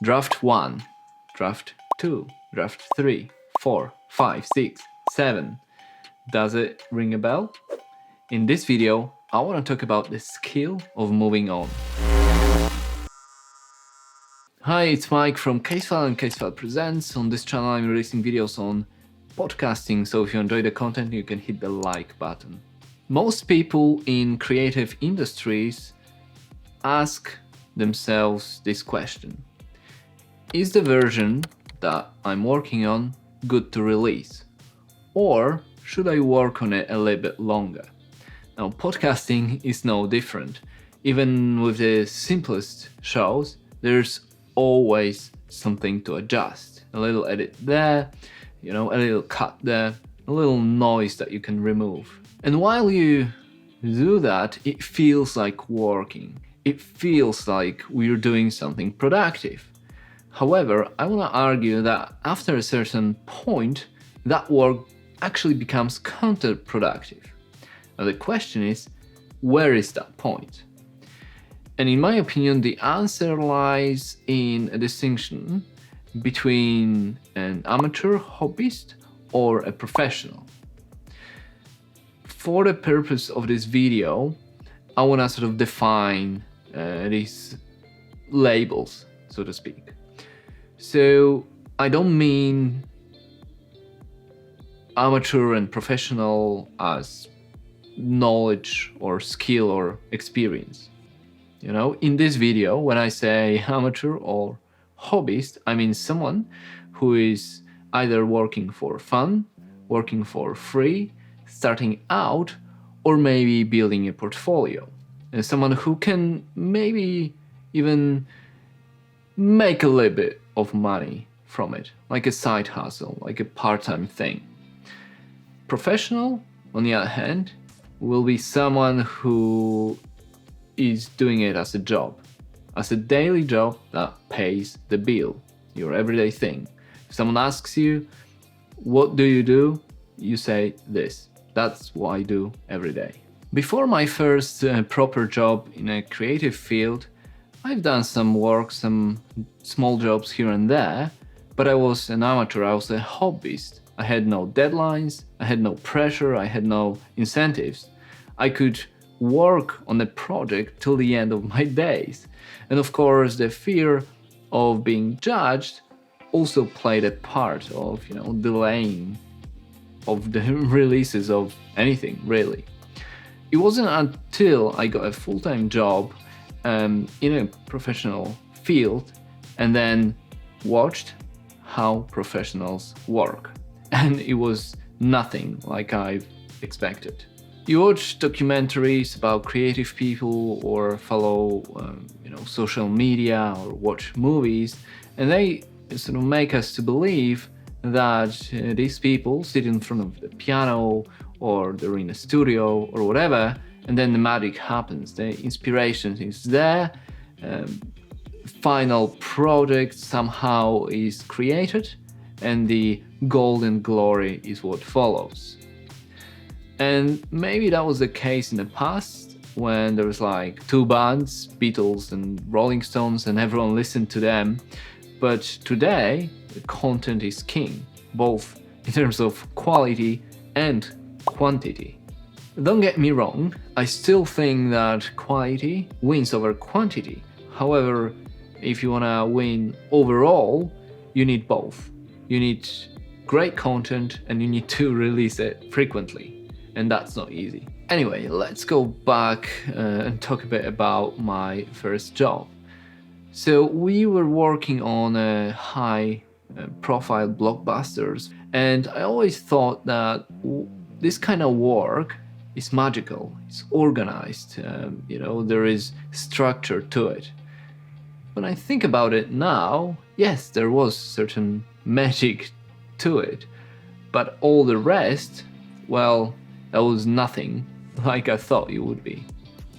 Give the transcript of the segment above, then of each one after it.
Draft 1, Draft 2, Draft 3, 4, 5, 6, 7. Does it ring a bell? In this video, I want to talk about the skill of moving on. Hi, it's Mike from Casefile and Casefile Presents. On this channel, I'm releasing videos on podcasting, so if you enjoy the content, you can hit the like button. Most people in creative industries ask themselves this question: is the version that I'm working on good to release? Or should I work on it a little bit longer? Now, podcasting is no different. Even with the simplest shows, there's always something to adjust. A little edit there, a little cut there, a little noise that you can remove. And while you do that, it feels like working. It feels like we're doing something productive. However, I want to argue that after a certain point, that work actually becomes counterproductive. Now the question is, where is that point? And in my opinion, the answer lies in a distinction between an amateur hobbyist or a professional. For the purpose of this video, I want to sort of define these labels, so to speak. So I don't mean amateur and professional as knowledge or skill or experience. In this video, when I say amateur or hobbyist, I mean someone who is either working for fun, working for free, starting out, or maybe building a portfolio. And someone who can maybe even make a little bit of money from it, like a side hustle, like a part-time thing. Professional, on the other hand, will be someone who is doing it as a job, as a daily job that pays the bill, your everyday thing. If someone asks you, what do? You say this. That's what I do every day. Before my first proper job in a creative field, I've done some work, some small jobs here and there, but I was an amateur, I was a hobbyist. I had no deadlines, I had no pressure, I had no incentives. I could work on a project till the end of my days. And of course, the fear of being judged also played a part of, delaying of the releases of anything, really. It wasn't until I got a full-time job in a professional field and then watched how professionals work. And it was nothing like I expected. You watch documentaries about creative people or follow, social media or watch movies, and they sort of make us to believe that these people sit in front of the piano or they're in a studio or whatever, and then the magic happens. The inspiration is there, final project somehow is created, and the golden glory is what follows. And maybe that was the case in the past when there was like two bands, Beatles and Rolling Stones, and everyone listened to them. But today, the content is king, both in terms of quality and quantity. Don't get me wrong, I still think that quality wins over quantity. However, if you want to win overall, you need both. You need great content and you need to release it frequently. And that's not easy. Anyway, let's go back and talk a bit about my first job. So we were working on high profile blockbusters, and I always thought that this kind of work is magical, it's organized, there is structure to it. When I think about it now, yes, there was certain magic to it, but all the rest, well, that was nothing like I thought it would be.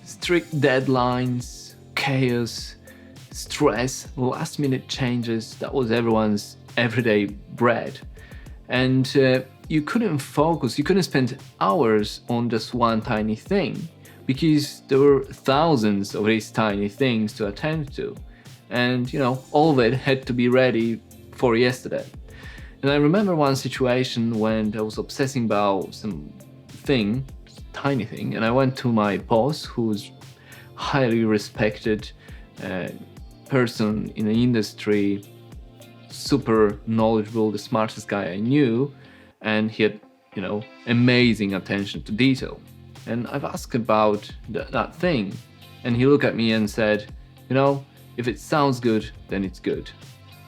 Strict deadlines, chaos, stress, last minute changes, that was everyone's everyday bread. And you couldn't focus, you couldn't spend hours on just one tiny thing because there were thousands of these tiny things to attend to. And, all of it had to be ready for yesterday. And I remember one situation when I was obsessing about some thing, tiny thing, and I went to my boss, who's highly respected uh, person in the industry, super knowledgeable, the smartest guy I knew, and he had, amazing attention to detail. And I've asked about that thing, and he looked at me and said, if it sounds good, then it's good.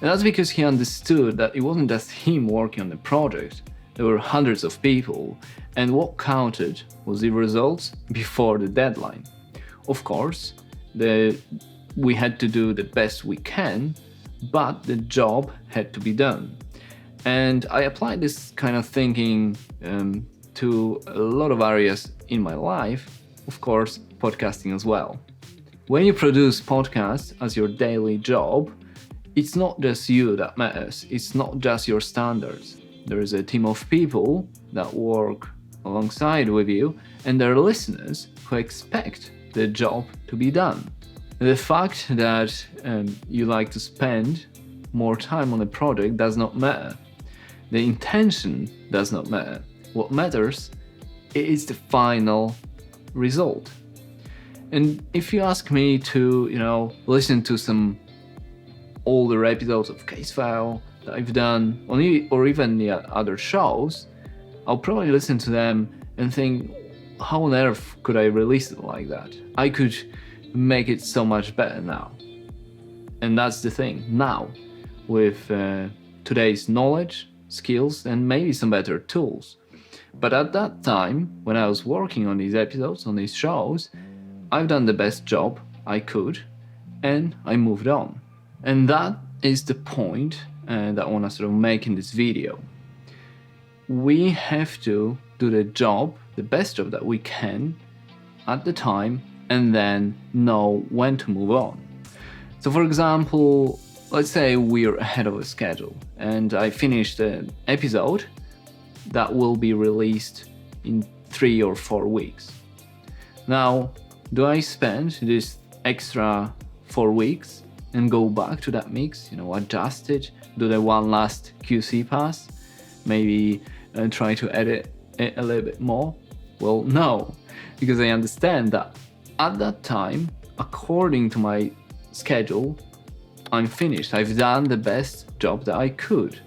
And that's because he understood that it wasn't just him working on the project. There were hundreds of people, and what counted was the results before the deadline. Of course, we had to do the best we can, but the job had to be done. And I applied this kind of thinking to a lot of areas in my life, of course, podcasting as well. When you produce podcasts as your daily job, it's not just you that matters, it's not just your standards. There is a team of people that work alongside with you, and there are listeners who expect the job to be done. The fact that you like to spend more time on a project does not matter. The intention does not matter. What matters is the final result. And if you ask me to, listen to some older episodes of Case File that I've done, or even the other shows, I'll probably listen to them and think, how on earth could I release it like that? I could make it so much better now. And that's the thing. Now, with today's knowledge, skills, and maybe some better tools. But at that time, when I was working on these episodes, on these shows, I've done the best job I could, and I moved on. And that is the point that I want to sort of make in this video. We have to do the job, the best job that we can at the time, and then know when to move on. So for example, let's say we're ahead of a schedule and I finished an episode that will be released in 3 or 4 weeks. Now, do I spend this extra 4 weeks and go back to that mix, adjust it, do the one last QC pass, maybe try to edit it a little bit more? Well, no, because I understand that at that time, according to my schedule, I'm finished. I've done the best job that I could.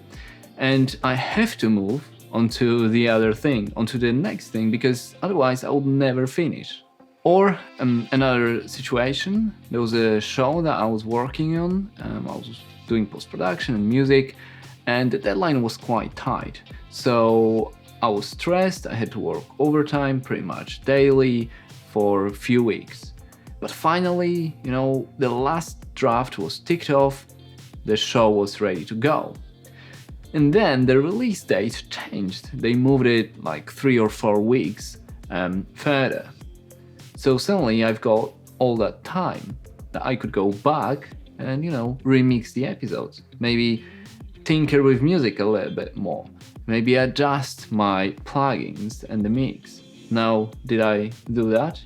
And I have to move onto the other thing, onto the next thing, because otherwise I would never finish. Or another situation, there was a show that I was working on. I was doing post-production and music, and the deadline was quite tight. So I was stressed, I had to work overtime pretty much daily for a few weeks. But finally, the last draft was ticked off, the show was ready to go. And then the release date changed. They moved it like 3 or 4 weeks further. So suddenly I've got all that time that I could go back and, remix the episodes. Maybe tinker with music a little bit more. Maybe adjust my plugins and the mix. Now, did I do that?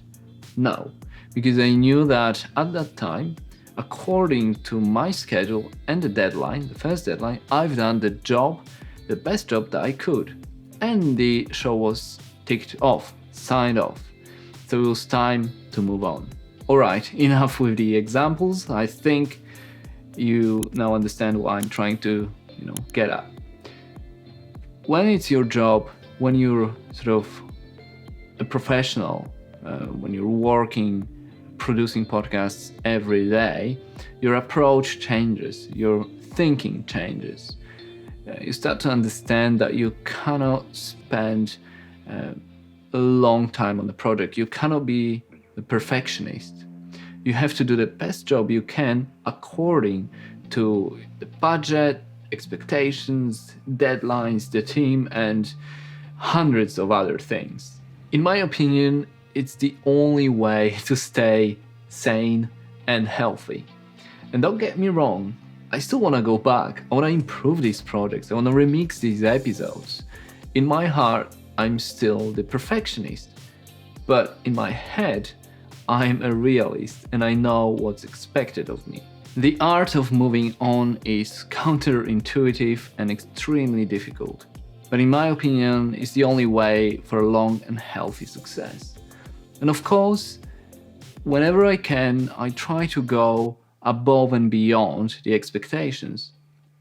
No, because I knew that at that time, according to my schedule and the deadline, the first deadline, I've done the job, the best job that I could. And the show was ticked off, signed off. So it was time to move on. Alright, enough with the examples. I think you now understand what I'm trying to, get at. When it's your job, when you're sort of a professional, when you're working, producing podcasts every day, your approach changes, your thinking changes. You start to understand that you cannot spend a long time on the project. You cannot be a perfectionist. You have to do the best job you can according to the budget, expectations, deadlines, the team, and hundreds of other things. In my opinion, it's the only way to stay sane and healthy. And don't get me wrong, I still want to go back. I want to improve these projects. I want to remix these episodes. In my heart, I'm still the perfectionist. But in my head, I'm a realist and I know what's expected of me. The art of moving on is counterintuitive and extremely difficult, but in my opinion, it's the only way for a long and healthy success. And of course, whenever I can, I try to go above and beyond the expectations,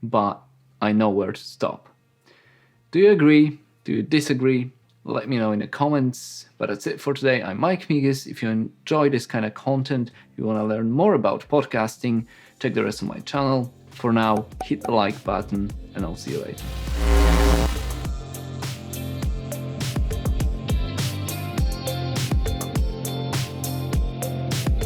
but I know where to stop. Do you agree? Do you disagree? Let me know in the comments. But that's it for today. I'm Mike Migas. If you enjoy this kind of content, you want to learn more about podcasting, check the rest of my channel. For now, hit the like button and I'll see you later.